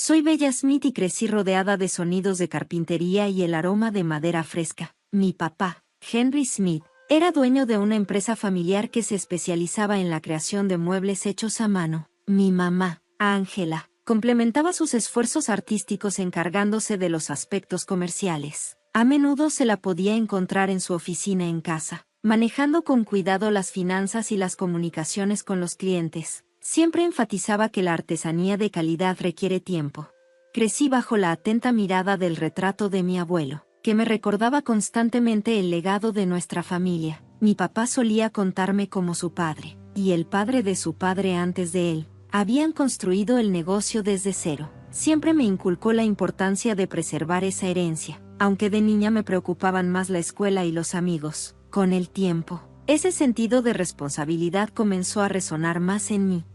Soy Bella Smith y crecí rodeada de sonidos de carpintería y el aroma de madera fresca. Mi papá, Henry Smith, era dueño de una empresa familiar que se especializaba en la creación de muebles hechos a mano. Mi mamá, Angela, complementaba sus esfuerzos artísticos encargándose de los aspectos comerciales. A menudo se la podía encontrar en su oficina en casa, manejando con cuidado las finanzas y las comunicaciones con los clientes. Siempre enfatizaba que la artesanía de calidad requiere tiempo. Crecí bajo la atenta mirada del retrato de mi abuelo, que me recordaba constantemente el legado de nuestra familia. Mi papá solía contarme cómo su padre, y el padre de su padre antes de él, habían construido el negocio desde cero. Siempre me inculcó la importancia de preservar esa herencia, aunque de niña me preocupaban más la escuela y los amigos. Con el tiempo, ese sentido de responsabilidad comenzó a resonar más en mí.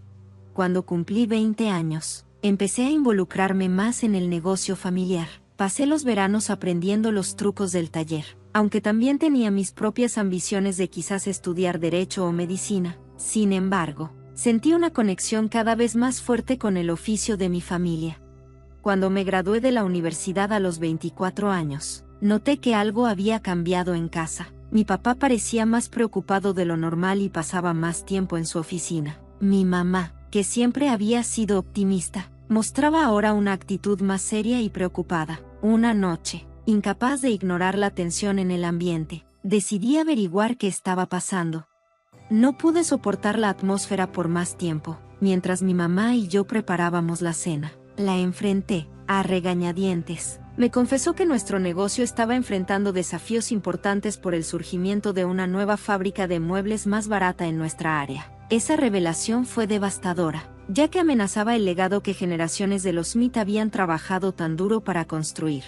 Cuando cumplí 20 años, empecé a involucrarme más en el negocio familiar. Pasé los veranos aprendiendo los trucos del taller, aunque también tenía mis propias ambiciones de quizás estudiar derecho o medicina. Sin embargo, sentí una conexión cada vez más fuerte con el oficio de mi familia. Cuando me gradué de la universidad a los 24 años, noté que algo había cambiado en casa. Mi papá parecía más preocupado de lo normal y pasaba más tiempo en su oficina. Mi mamá, que siempre había sido optimista, mostraba ahora una actitud más seria y preocupada. Una noche, incapaz de ignorar la tensión en el ambiente, decidí averiguar qué estaba pasando. No pude soportar la atmósfera por más tiempo. Mientras mi mamá y yo preparábamos la cena, la enfrenté, a regañadientes. Me confesó que nuestro negocio estaba enfrentando desafíos importantes por el surgimiento de una nueva fábrica de muebles más barata en nuestra área. Esa revelación fue devastadora, ya que amenazaba el legado que generaciones de los Smith habían trabajado tan duro para construir.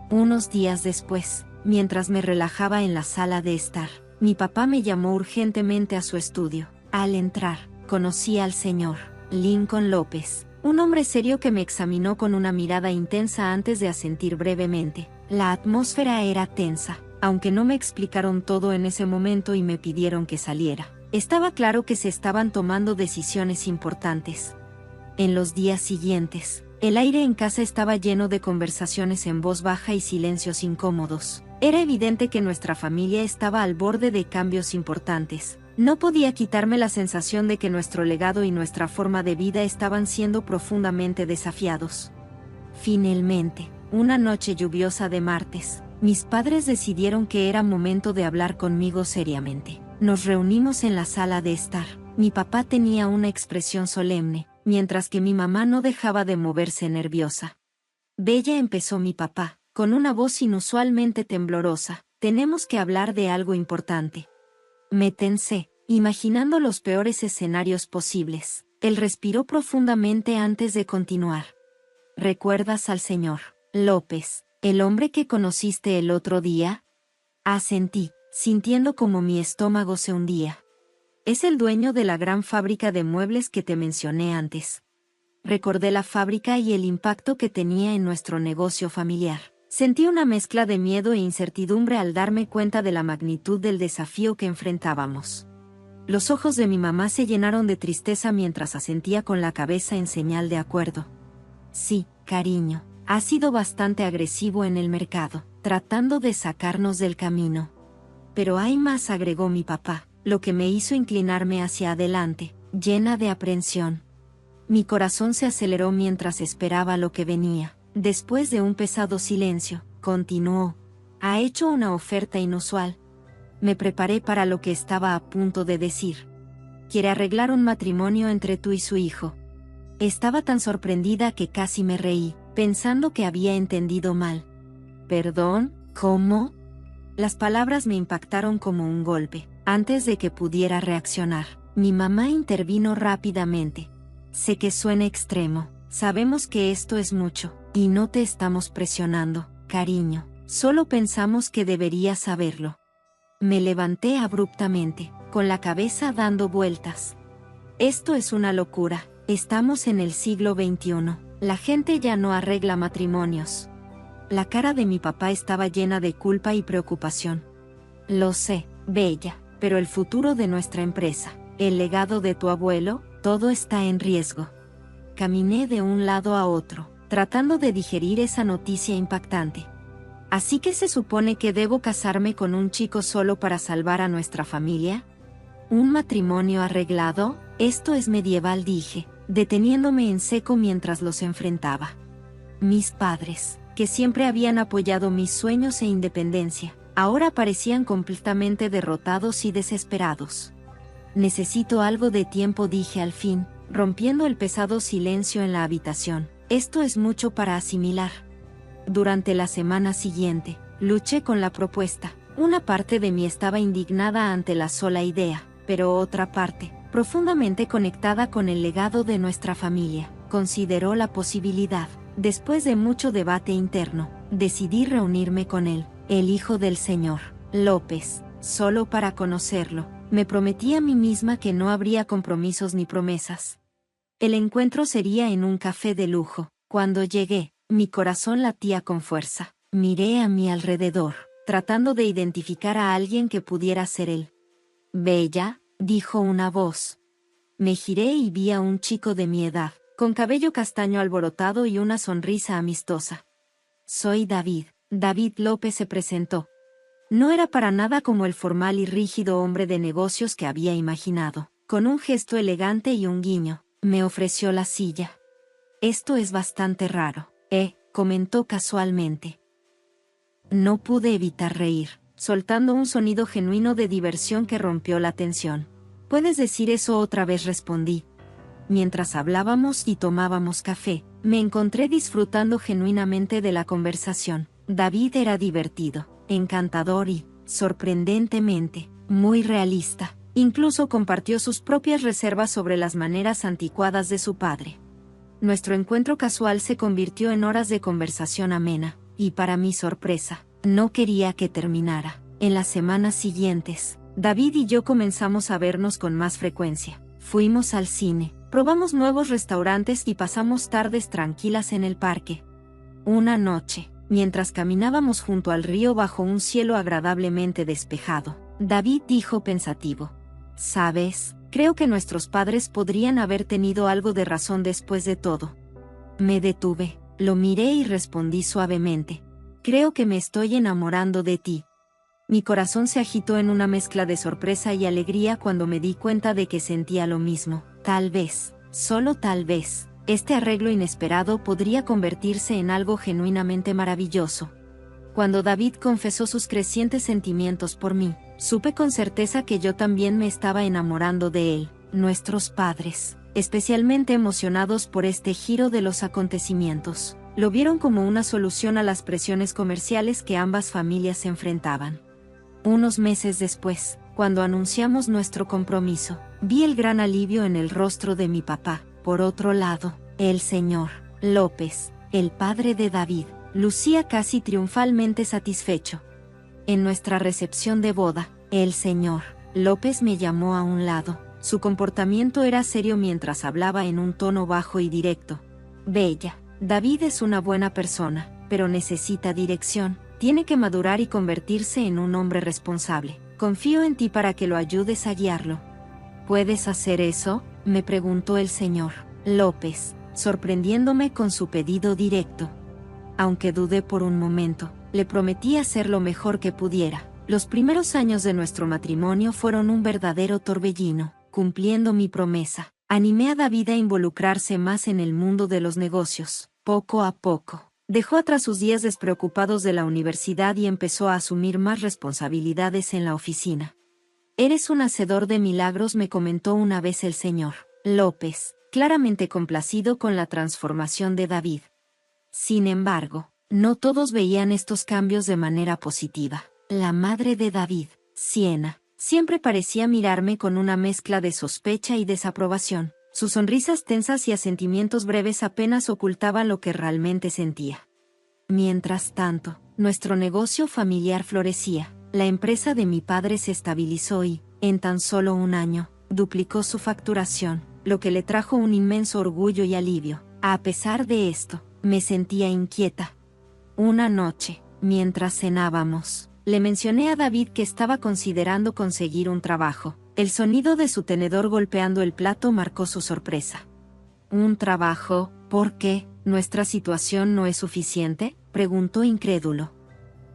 Unos días después, mientras me relajaba en la sala de estar, mi papá me llamó urgentemente a su estudio. Al entrar, conocí al señor Lincoln López, un hombre serio que me examinó con una mirada intensa antes de asentir brevemente. La atmósfera era tensa, aunque no me explicaron todo en ese momento y me pidieron que saliera. Estaba claro que se estaban tomando decisiones importantes. En los días siguientes, el aire en casa estaba lleno de conversaciones en voz baja y silencios incómodos. Era evidente que nuestra familia estaba al borde de cambios importantes. No podía quitarme la sensación de que nuestro legado y nuestra forma de vida estaban siendo profundamente desafiados. Finalmente, una noche lluviosa de martes, mis padres decidieron que era momento de hablar conmigo seriamente. Nos reunimos en la sala de estar. Mi papá tenía una expresión solemne, mientras que mi mamá no dejaba de moverse nerviosa. Bella, empezó mi papá, con una voz inusualmente temblorosa, tenemos que hablar de algo importante. Me tensé, imaginando los peores escenarios posibles. Él respiró profundamente antes de continuar. ¿Recuerdas al señor López, el hombre que conociste el otro día? Asentí, sintiendo como mi estómago se hundía. Es el dueño de la gran fábrica de muebles que te mencioné antes. Recordé la fábrica y el impacto que tenía en nuestro negocio familiar. Sentí una mezcla de miedo e incertidumbre al darme cuenta de la magnitud del desafío que enfrentábamos. Los ojos de mi mamá se llenaron de tristeza mientras asentía con la cabeza en señal de acuerdo. Sí, cariño, ha sido bastante agresivo en el mercado, tratando de sacarnos del camino. Pero hay más, agregó mi papá, lo que me hizo inclinarme hacia adelante, llena de aprensión. Mi corazón se aceleró mientras esperaba lo que venía. Después de un pesado silencio, continuó. Ha hecho una oferta inusual. Me preparé para lo que estaba a punto de decir. Quiere arreglar un matrimonio entre tú y su hijo. Estaba tan sorprendida que casi me reí, pensando que había entendido mal. ¿Perdón? ¿Cómo? Las palabras me impactaron como un golpe. Antes de que pudiera reaccionar, mi mamá intervino rápidamente. Sé que suena extremo, sabemos que esto es mucho, y no te estamos presionando, cariño, solo pensamos que deberías saberlo. Me levanté abruptamente, con la cabeza dando vueltas. Esto es una locura, estamos en el siglo XXI, la gente ya no arregla matrimonios. La cara de mi papá estaba llena de culpa y preocupación. Lo sé, Bella, pero el futuro de nuestra empresa, el legado de tu abuelo, todo está en riesgo. Caminé de un lado a otro, tratando de digerir esa noticia impactante. ¿Así que se supone que debo casarme con un chico solo para salvar a nuestra familia? ¿Un matrimonio arreglado? Esto es medieval, dije, deteniéndome en seco mientras los enfrentaba. Mis padres, que siempre habían apoyado mis sueños e independencia, ahora parecían completamente derrotados y desesperados. Necesito algo de tiempo, dije al fin, rompiendo el pesado silencio en la habitación. Esto es mucho para asimilar. Durante la semana siguiente, luché con la propuesta. Una parte de mí estaba indignada ante la sola idea, pero otra parte, profundamente conectada con el legado de nuestra familia, consideró la posibilidad. Después de mucho debate interno, decidí reunirme con él, el hijo del señor López, solo para conocerlo. Me prometí a mí misma que no habría compromisos ni promesas. El encuentro sería en un café de lujo. Cuando llegué, mi corazón latía con fuerza. Miré a mi alrededor, tratando de identificar a alguien que pudiera ser él. «Bella», dijo una voz. Me giré y vi a un chico de mi edad, con cabello castaño alborotado y una sonrisa amistosa. «Soy David». David López se presentó. No era para nada como el formal y rígido hombre de negocios que había imaginado. Con un gesto elegante y un guiño, me ofreció la silla. «Esto es bastante raro», comentó casualmente. No pude evitar reír, soltando un sonido genuino de diversión que rompió la tensión. «¿Puedes decir eso otra vez?», respondí. Mientras hablábamos y tomábamos café, me encontré disfrutando genuinamente de la conversación. David era divertido, encantador y, sorprendentemente, muy realista. Incluso compartió sus propias reservas sobre las maneras anticuadas de su padre. Nuestro encuentro casual se convirtió en horas de conversación amena, y para mi sorpresa, no quería que terminara. En las semanas siguientes, David y yo comenzamos a vernos con más frecuencia. Fuimos al cine, probamos nuevos restaurantes y pasamos tardes tranquilas en el parque. Una noche, mientras caminábamos junto al río bajo un cielo agradablemente despejado, David dijo pensativo: «¿Sabes? Creo que nuestros padres podrían haber tenido algo de razón después de todo». Me detuve, lo miré y respondí suavemente: «Creo que me estoy enamorando de ti». Mi corazón se agitó en una mezcla de sorpresa y alegría cuando me di cuenta de que sentía lo mismo. Tal vez, solo tal vez, este arreglo inesperado podría convertirse en algo genuinamente maravilloso. Cuando David confesó sus crecientes sentimientos por mí, supe con certeza que yo también me estaba enamorando de él. Nuestros padres, especialmente emocionados por este giro de los acontecimientos, lo vieron como una solución a las presiones comerciales que ambas familias se enfrentaban. Unos meses después, cuando anunciamos nuestro compromiso, vi el gran alivio en el rostro de mi papá. Por otro lado, el señor López, el padre de David, lucía casi triunfalmente satisfecho. En nuestra recepción de boda, el señor López me llamó a un lado. Su comportamiento era serio mientras hablaba en un tono bajo y directo. «Bella, David es una buena persona, pero necesita dirección. Tiene que madurar y convertirse en un hombre responsable. Confío en ti para que lo ayudes a guiarlo». «¿Puedes hacer eso?», me preguntó el señor López, sorprendiéndome con su pedido directo. Aunque dudé por un momento, le prometí hacer lo mejor que pudiera. Los primeros años de nuestro matrimonio fueron un verdadero torbellino. Cumpliendo mi promesa, animé a David a involucrarse más en el mundo de los negocios. Poco a poco, dejó atrás sus días despreocupados de la universidad y empezó a asumir más responsabilidades en la oficina. «Eres un hacedor de milagros», me comentó una vez el señor López, claramente complacido con la transformación de David. Sin embargo, no todos veían estos cambios de manera positiva. La madre de David, Siena, siempre parecía mirarme con una mezcla de sospecha y desaprobación. Sus sonrisas tensas y asentimientos breves apenas ocultaban lo que realmente sentía. Mientras tanto, nuestro negocio familiar florecía. La empresa de mi padre se estabilizó y, en tan solo un año, duplicó su facturación, lo que le trajo un inmenso orgullo y alivio. A pesar de esto, me sentía inquieta. Una noche, mientras cenábamos, le mencioné a David que estaba considerando conseguir un trabajo. El sonido de su tenedor golpeando el plato marcó su sorpresa. «¿Un trabajo? ¿Por qué?», ¿Nuestra situación no es suficiente?, preguntó incrédulo.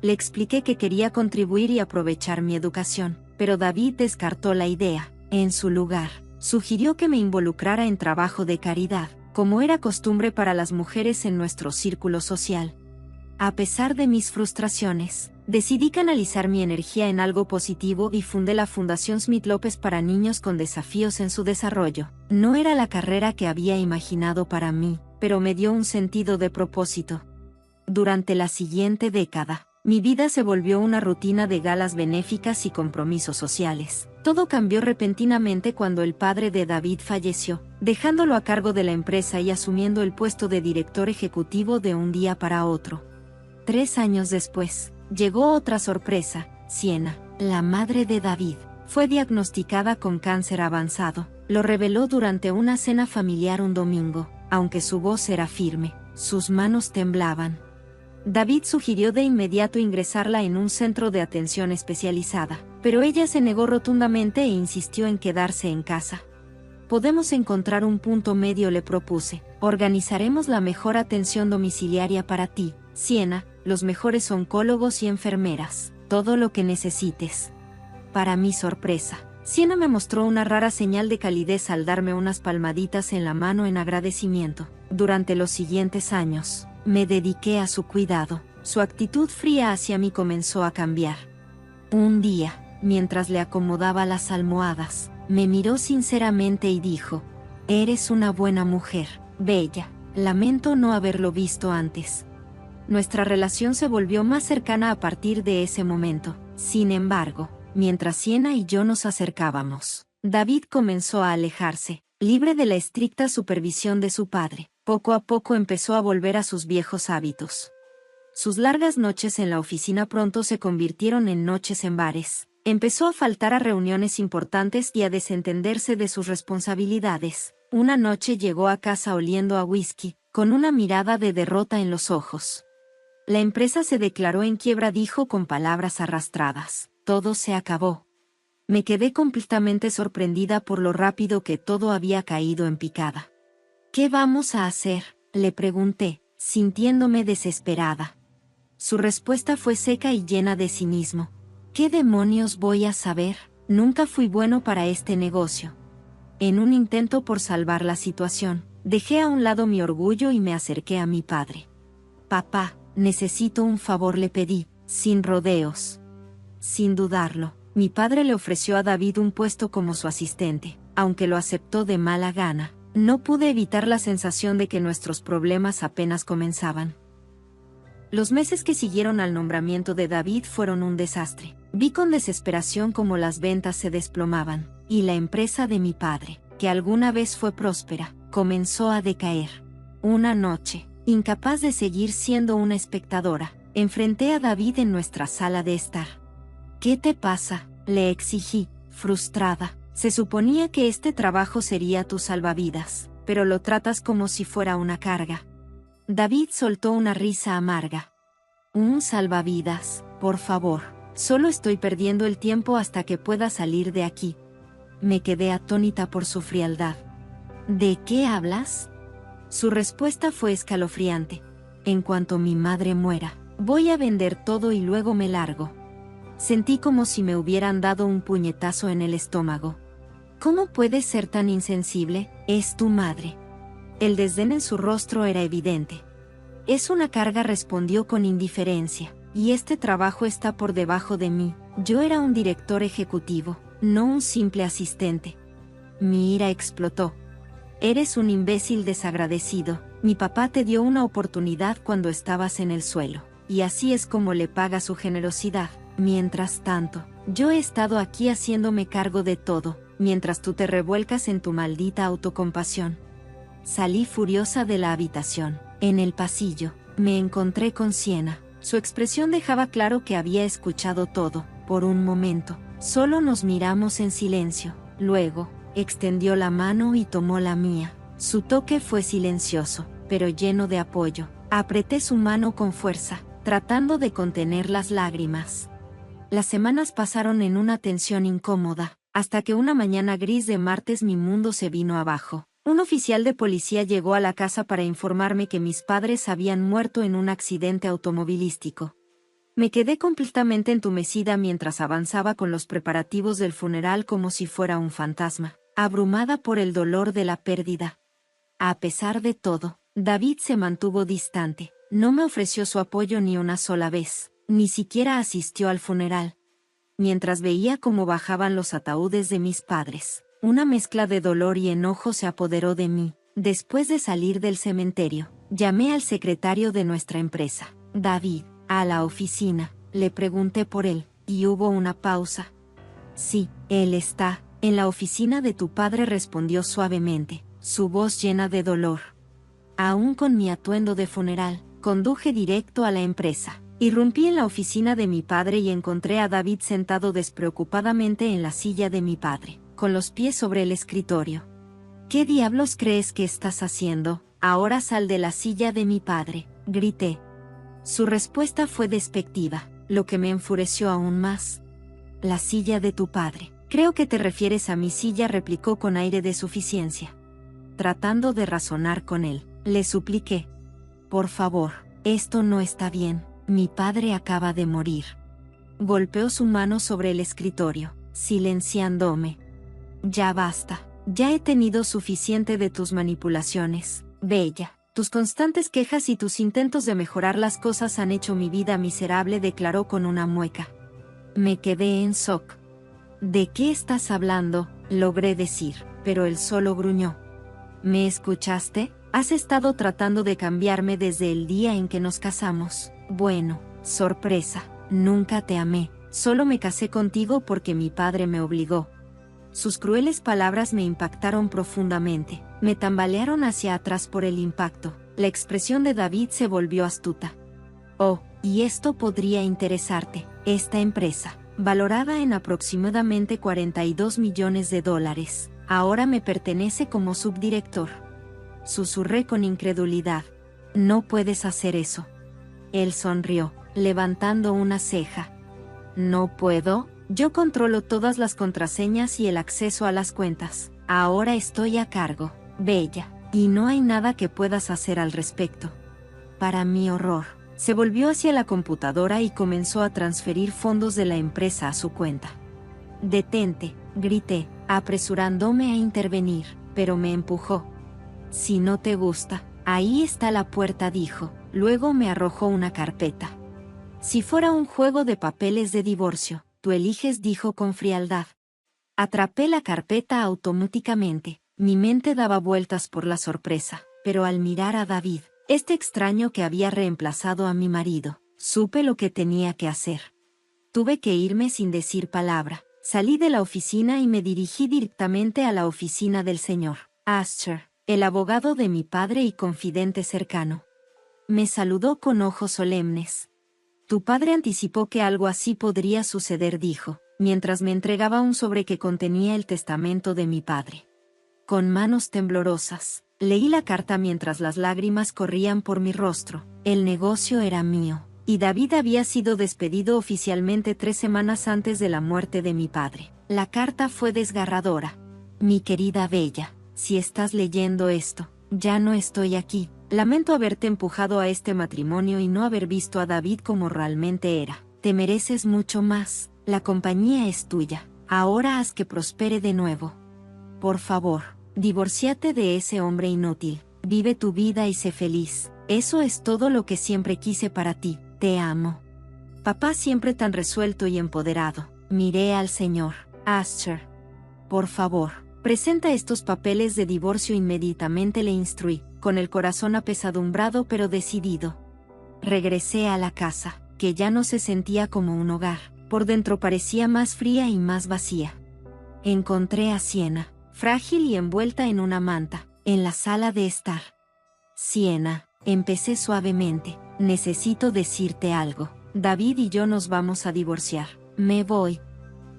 Le expliqué que quería contribuir y aprovechar mi educación, pero David descartó la idea. En su lugar, sugirió que me involucrara en trabajo de caridad, como era costumbre para las mujeres en nuestro círculo social. A pesar de mis frustraciones, decidí canalizar mi energía en algo positivo y fundé la Fundación Smith López para niños con desafíos en su desarrollo. No era la carrera que había imaginado para mí, pero me dio un sentido de propósito. Durante la siguiente década, mi vida se volvió una rutina de galas benéficas y compromisos sociales. Todo cambió repentinamente cuando el padre de David falleció, dejándolo a cargo de la empresa y asumiendo el puesto de director ejecutivo de un día para otro. 3 años después, llegó otra sorpresa. Sienna, la madre de David, fue diagnosticada con cáncer avanzado. Lo reveló durante una cena familiar un domingo. Aunque su voz era firme, sus manos temblaban. David sugirió de inmediato ingresarla en un centro de atención especializada, pero ella se negó rotundamente e insistió en quedarse en casa. Podemos encontrar un punto medio, le propuse. Organizaremos la mejor atención domiciliaria para ti, Sienna, los mejores oncólogos y enfermeras, todo lo que necesites. Para mi sorpresa, Sienna me mostró una rara señal de calidez al darme unas palmaditas en la mano en agradecimiento. Durante los siguientes años, me dediqué a su cuidado. Su actitud fría hacia mí comenzó a cambiar. Un día, mientras le acomodaba las almohadas, me miró sinceramente y dijo: «Eres una buena mujer, Bella. Lamento no haberlo visto antes». Nuestra relación se volvió más cercana a partir de ese momento. Sin embargo, mientras Sienna y yo nos acercábamos, David comenzó a alejarse, libre de la estricta supervisión de su padre. Poco a poco empezó a volver a sus viejos hábitos. Sus largas noches en la oficina pronto se convirtieron en noches en bares. Empezó a faltar a reuniones importantes y a desentenderse de sus responsabilidades. Una noche llegó a casa oliendo a whisky, con una mirada de derrota en los ojos. «La empresa se declaró en quiebra», dijo con palabras arrastradas. «Todo se acabó». Me quedé completamente sorprendida por lo rápido que todo había caído en picada. «¿Qué vamos a hacer?», le pregunté, sintiéndome desesperada. Su respuesta fue seca y llena de cinismo. «¿Qué demonios voy a saber? Nunca fui bueno para este negocio». En un intento por salvar la situación, dejé a un lado mi orgullo y me acerqué a mi padre. «Papá, necesito un favor», le pedí, sin rodeos. Sin dudarlo, mi padre le ofreció a David un puesto como su asistente, aunque lo aceptó de mala gana. No pude evitar la sensación de que nuestros problemas apenas comenzaban. Los meses que siguieron al nombramiento de David fueron un desastre. Vi con desesperación cómo las ventas se desplomaban, y la empresa de mi padre, que alguna vez fue próspera, comenzó a decaer. Una noche, incapaz de seguir siendo una espectadora, enfrenté a David en nuestra sala de estar. «¿Qué te pasa?», le exigí, frustrada. «Se suponía que este trabajo sería tu salvavidas, pero lo tratas como si fuera una carga». David soltó una risa amarga. «¿Un salvavidas? Por favor, solo estoy perdiendo el tiempo hasta que pueda salir de aquí». Me quedé atónita por su frialdad. «¿De qué hablas?». Su respuesta fue escalofriante. «En cuanto mi madre muera, voy a vender todo y luego me largo». Sentí como si me hubieran dado un puñetazo en el estómago. «¿Cómo puedes ser tan insensible? Es tu madre». El desdén en su rostro era evidente. «Es una carga», respondió con indiferencia, «y este trabajo está por debajo de mí. Yo era un director ejecutivo, no un simple asistente». Mi ira explotó. «Eres un imbécil desagradecido. Mi papá te dio una oportunidad cuando estabas en el suelo, y así es como le paga su generosidad. Mientras tanto, yo he estado aquí haciéndome cargo de todo, mientras tú te revuelcas en tu maldita autocompasión». Salí furiosa de la habitación. En el pasillo, me encontré con Sienna. Su expresión dejaba claro que había escuchado todo. Por un momento, solo nos miramos en silencio. Luego, extendió la mano y tomó la mía. Su toque fue silencioso, pero lleno de apoyo. Apreté su mano con fuerza, tratando de contener las lágrimas. Las semanas pasaron en una tensión incómoda, hasta que una mañana gris de martes mi mundo se vino abajo. Un oficial de policía llegó a la casa para informarme que mis padres habían muerto en un accidente automovilístico. Me quedé completamente entumecida mientras avanzaba con los preparativos del funeral como si fuera un fantasma, abrumada por el dolor de la pérdida. A pesar de todo, David se mantuvo distante, no me ofreció su apoyo ni una sola vez, ni siquiera asistió al funeral. Mientras veía cómo bajaban los ataúdes de mis padres, una mezcla de dolor y enojo se apoderó de mí. Después de salir del cementerio, llamé al secretario de nuestra empresa, David, a la oficina. Le pregunté por él, y hubo una pausa. Sí, él está en la oficina de tu padre, respondió suavemente, su voz llena de dolor. Aún con mi atuendo de funeral, conduje directo a la empresa. Irrumpí en la oficina de mi padre y encontré a David sentado despreocupadamente en la silla de mi padre, con los pies sobre el escritorio. ¿Qué diablos crees que estás haciendo? Ahora sal de la silla de mi padre, grité. Su respuesta fue despectiva, lo que me enfureció aún más. La silla de tu padre. Creo que te refieres a mi silla, replicó con aire de suficiencia. Tratando de razonar con él, le supliqué. Por favor, esto no está bien. Mi padre acaba de morir. Golpeó su mano sobre el escritorio, silenciándome. Ya basta. Ya he tenido suficiente de tus manipulaciones, Bella. Tus constantes quejas y tus intentos de mejorar las cosas han hecho mi vida miserable, declaró con una mueca. Me quedé en shock. ¿De qué estás hablando?, logré decir, pero él solo gruñó. ¿Me escuchaste? Has estado tratando de cambiarme desde el día en que nos casamos. Bueno, sorpresa, nunca te amé, solo me casé contigo porque mi padre me obligó. Sus crueles palabras me impactaron profundamente, me tambalearon hacia atrás por el impacto. La expresión de David se volvió astuta. Oh, y esto podría interesarte, esta empresa, valorada en aproximadamente $42 millones, ahora me pertenece como subdirector. Susurré con incredulidad. No puedes hacer eso. Él sonrió, levantando una ceja. ¿No puedo? Yo controlo todas las contraseñas y el acceso a las cuentas. Ahora estoy a cargo, Bella, y no hay nada que puedas hacer al respecto. Para mi horror, se volvió hacia la computadora y comenzó a transferir fondos de la empresa a su cuenta. Detente, grité, apresurándome a intervenir, pero me empujó. Si no te gusta, ahí está la puerta, dijo. Luego me arrojó una carpeta. Si fuera un juego de papeles de divorcio, tú eliges, dijo con frialdad. Atrapé la carpeta automáticamente. Mi mente daba vueltas por la sorpresa, pero al mirar a David, este extraño que había reemplazado a mi marido, supe lo que tenía que hacer. Tuve que irme sin decir palabra. Salí de la oficina y me dirigí directamente a la oficina del señor Asher, el abogado de mi padre y confidente cercano. Me saludó con ojos solemnes. Tu padre anticipó que algo así podría suceder, dijo, mientras me entregaba un sobre que contenía el testamento de mi padre. Con manos temblorosas, leí la carta mientras las lágrimas corrían por mi rostro. El negocio era mío, y David había sido despedido oficialmente 3 semanas antes de la muerte de mi padre. La carta fue desgarradora. Mi querida Bella, si estás leyendo esto, ya no estoy aquí. Lamento haberte empujado a este matrimonio y no haber visto a David como realmente era. Te mereces mucho más. La compañía es tuya. Ahora haz que prospere de nuevo. Por favor, divórciate de ese hombre inútil. Vive tu vida y sé feliz. Eso es todo lo que siempre quise para ti. Te amo. Papá siempre tan resuelto y empoderado. Miré al señor Asher. Por favor, presenta estos papeles de divorcio inmediatamente, le instruí, con el corazón apesadumbrado pero decidido. Regresé a la casa, que ya no se sentía como un hogar. Por dentro parecía más fría y más vacía. Encontré a Sienna, frágil y envuelta en una manta, en la sala de estar. Sienna, empecé suavemente, necesito decirte algo. David y yo nos vamos a divorciar. Me voy.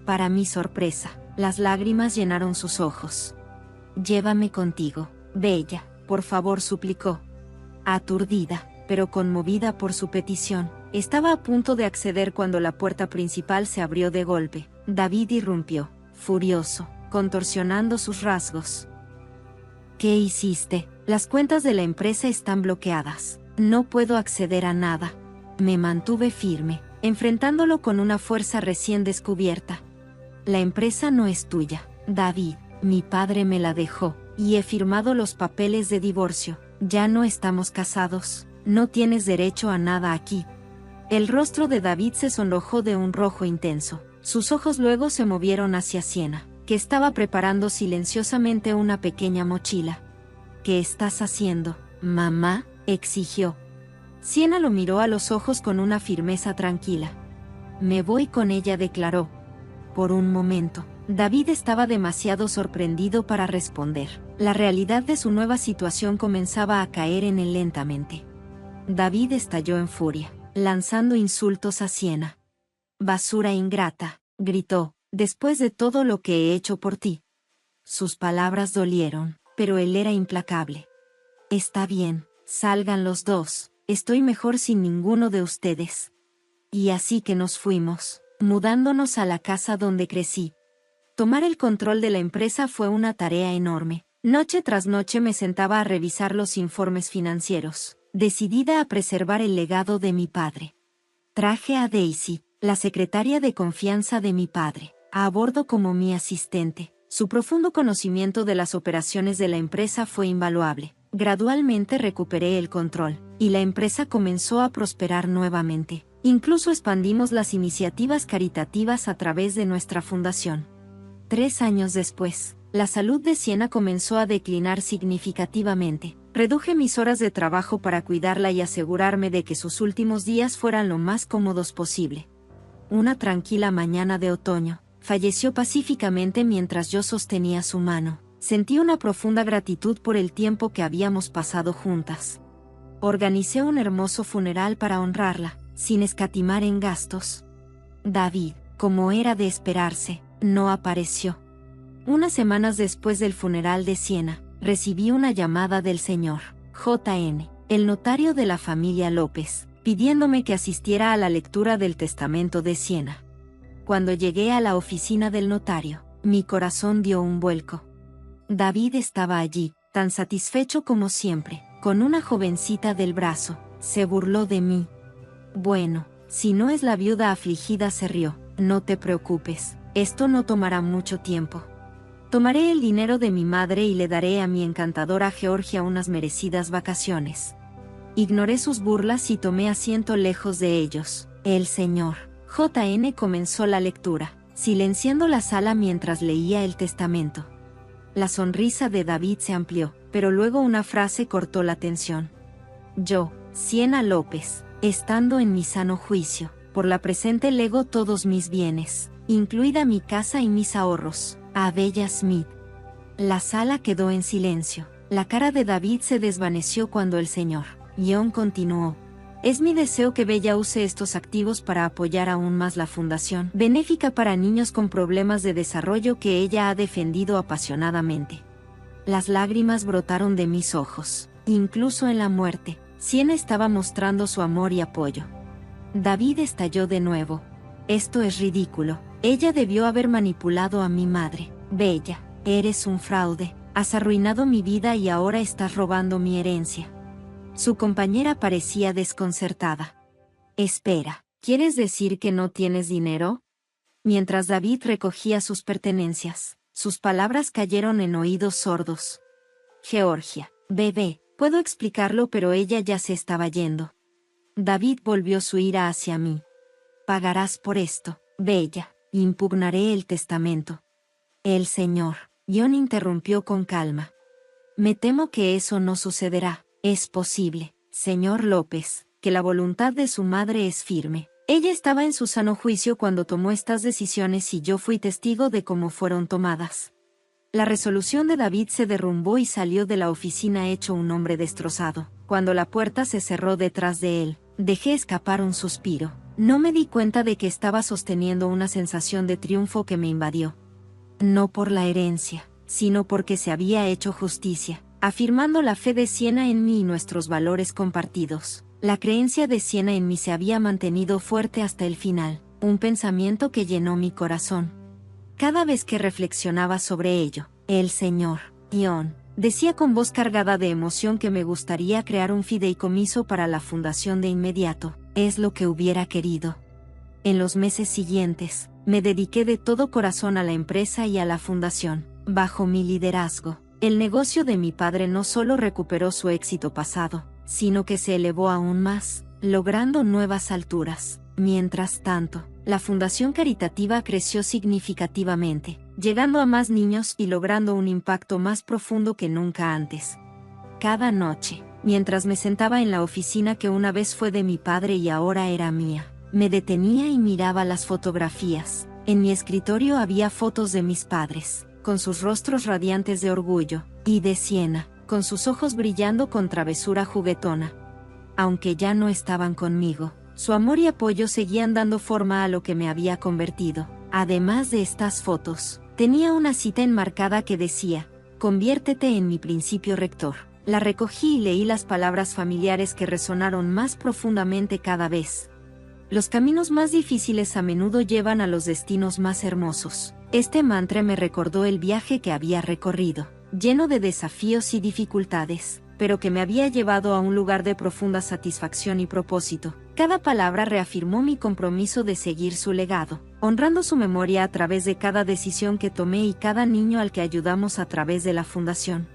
Para mi sorpresa, las lágrimas llenaron sus ojos. Llévame contigo, Bella, por favor, suplicó. Aturdida, pero conmovida por su petición, estaba a punto de acceder cuando la puerta principal se abrió de golpe. David irrumpió, furioso, contorsionando sus rasgos. ¿Qué hiciste? Las cuentas de la empresa están bloqueadas. No puedo acceder a nada. Me mantuve firme, enfrentándolo con una fuerza recién descubierta. La empresa no es tuya, David. Mi padre me la dejó, y he firmado los papeles de divorcio. Ya no estamos casados. No tienes derecho a nada aquí. El rostro de David se sonrojó de un rojo intenso. Sus ojos luego se movieron hacia Sienna, que estaba preparando silenciosamente una pequeña mochila. ¿Qué estás haciendo, mamá?, exigió. Sienna lo miró a los ojos con una firmeza tranquila. Me voy con ella, declaró. Por un momento, David estaba demasiado sorprendido para responder. La realidad de su nueva situación comenzaba a caer en él lentamente. David estalló en furia, lanzando insultos a Sienna. «Basura ingrata», gritó, «después de todo lo que he hecho por ti». Sus palabras dolieron, pero él era implacable. «Está bien, salgan los dos, estoy mejor sin ninguno de ustedes». Y así que nos fuimos, mudándonos a la casa donde crecí. Tomar el control de la empresa fue una tarea enorme. Noche tras noche me sentaba a revisar los informes financieros, decidida a preservar el legado de mi padre. Traje a Daisy, la secretaria de confianza de mi padre, a bordo como mi asistente. Su profundo conocimiento de las operaciones de la empresa fue invaluable. Gradualmente recuperé el control, y la empresa comenzó a prosperar nuevamente. Incluso expandimos las iniciativas caritativas a través de nuestra fundación. 3 años después, la salud de Sienna comenzó a declinar significativamente. Reduje mis horas de trabajo para cuidarla y asegurarme de que sus últimos días fueran lo más cómodos posible. Una tranquila mañana de otoño, falleció pacíficamente mientras yo sostenía su mano. Sentí una profunda gratitud por el tiempo que habíamos pasado juntas. Organicé un hermoso funeral para honrarla, sin escatimar en gastos. David, como era de esperarse, no apareció. Unas semanas después del funeral de Sienna, recibí una llamada del señor J.N., el notario de la familia López, pidiéndome que asistiera a la lectura del testamento de Sienna. Cuando llegué a la oficina del notario, mi corazón dio un vuelco. David estaba allí, tan satisfecho como siempre, con una jovencita del brazo. Se burló de mí. «Bueno, si no es la viuda afligida», se rió. «No te preocupes, esto no tomará mucho tiempo. Tomaré el dinero de mi madre y le daré a mi encantadora Georgia unas merecidas vacaciones». Ignoré sus burlas y tomé asiento lejos de ellos. El señor J.N. comenzó la lectura, silenciando la sala mientras leía el testamento. La sonrisa de David se amplió, pero luego una frase cortó la tensión. «Yo, Sienna López, estando en mi sano juicio, por la presente lego todos mis bienes, incluida mi casa y mis ahorros, a Bella Smith». La sala quedó en silencio. La cara de David se desvaneció cuando el señor John continuó. «Es mi deseo que Bella use estos activos para apoyar aún más la fundación benéfica para niños con problemas de desarrollo que ella ha defendido apasionadamente». Las lágrimas brotaron de mis ojos. Incluso en la muerte, Sienna estaba mostrando su amor y apoyo. David estalló de nuevo. «Esto es ridículo. Ella debió haber manipulado a mi madre. Bella, eres un fraude. Has arruinado mi vida y ahora estás robando mi herencia». Su compañera parecía desconcertada. «Espera, ¿quieres decir que no tienes dinero?». Mientras David recogía sus pertenencias, sus palabras cayeron en oídos sordos. «Georgia, bebé, puedo explicarlo, pero ella ya se estaba yendo». David volvió su ira hacia mí. «Pagarás por esto, Bella. Impugnaré el testamento». El señor John interrumpió con calma. «Me temo que eso no sucederá. Es posible, señor López, que la voluntad de su madre es firme. Ella estaba en su sano juicio cuando tomó estas decisiones y yo fui testigo de cómo fueron tomadas». La resolución de David se derrumbó y salió de la oficina hecho un hombre destrozado. Cuando la puerta se cerró detrás de él, dejé escapar un suspiro. No me di cuenta de que estaba sosteniendo una sensación de triunfo que me invadió. No por la herencia, sino porque se había hecho justicia, afirmando la fe de Sienna en mí y nuestros valores compartidos. La creencia de Sienna en mí se había mantenido fuerte hasta el final, un pensamiento que llenó mi corazón. Cada vez que reflexionaba sobre ello, el señor John Decía con voz cargada de emoción que me gustaría crear un fideicomiso para la fundación de inmediato. Es lo que hubiera querido. En los meses siguientes, me dediqué de todo corazón a la empresa y a la fundación. Bajo mi liderazgo, el negocio de mi padre no solo recuperó su éxito pasado, sino que se elevó aún más, logrando nuevas alturas. Mientras tanto, la fundación caritativa creció significativamente, llegando a más niños y logrando un impacto más profundo que nunca antes. Cada noche, mientras me sentaba en la oficina que una vez fue de mi padre y ahora era mía, me detenía y miraba las fotografías. En mi escritorio había fotos de mis padres, con sus rostros radiantes de orgullo, y de Sienna, con sus ojos brillando con travesura juguetona. Aunque ya no estaban conmigo, su amor y apoyo seguían dando forma a lo que me había convertido. Además de estas fotos, tenía una cita enmarcada que decía: "Conviértete en mi principio rector". La recogí y leí las palabras familiares que resonaron más profundamente cada vez. Los caminos más difíciles a menudo llevan a los destinos más hermosos. Este mantra me recordó el viaje que había recorrido, lleno de desafíos y dificultades, pero que me había llevado a un lugar de profunda satisfacción y propósito. Cada palabra reafirmó mi compromiso de seguir su legado, honrando su memoria a través de cada decisión que tomé y cada niño al que ayudamos a través de la fundación.